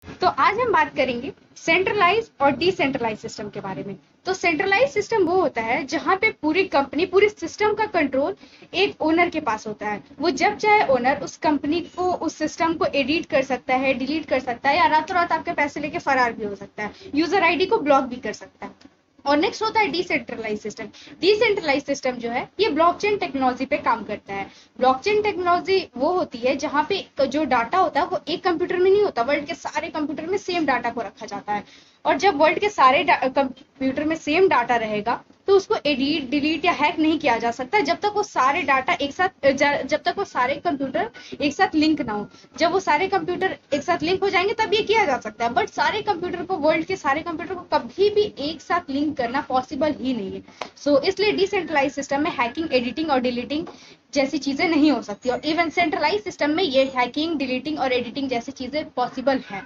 तो आज हम बात करेंगे सेंट्रलाइज और डिसेंट्रलाइज सिस्टम के बारे में। तो सेंट्रलाइज सिस्टम वो होता है जहां पे पूरी कंपनी, पूरी सिस्टम का कंट्रोल एक ओनर के पास होता है। वो जब चाहे ओनर उस कंपनी को, उस सिस्टम को एडिट कर सकता है, डिलीट कर सकता है, या रातों रात आपके पैसे लेके फरार भी हो सकता है, यूजर आईडी को ब्लॉक भी कर सकता है। और नेक्स्ट होता है डिसेंट्रलाइज सिस्टम। डिसेंट्रलाइज सिस्टम जो है ये ब्लॉकचेन टेक्नोलॉजी पे काम करता है। ब्लॉकचेन टेक्नोलॉजी वो होती है जहां पे जो डाटा होता है वो एक कंप्यूटर में नहीं होता, वर्ल्ड के सारे कंप्यूटर में सेम डाटा को रखा जाता है। और जब वर्ल्ड के सारे कंप्यूटर में सेम डाटा रहेगा तो उसको एडिट, डिलीट या हैक नहीं किया जा सकता जब तक वो सारे डाटा एक साथ, जब तक वो सारे कंप्यूटर एक साथ लिंक ना हो। जब वो सारे कंप्यूटर एक साथ लिंक हो जाएंगे तब ये किया जा सकता है, बट सारे कंप्यूटर को, वर्ल्ड के सारे कंप्यूटर को कभी भी एक साथ लिंक करना पॉसिबल ही नहीं है। सो इसलिए डिसेंट्रलाइज सिस्टम में हैकिंग, एडिटिंग और डिलीटिंग जैसी चीजें नहीं हो सकती, और इवन सेंट्रलाइज सिस्टम में ये हैकिंग, डिलीटिंग और एडिटिंग जैसी चीजें पॉसिबल है।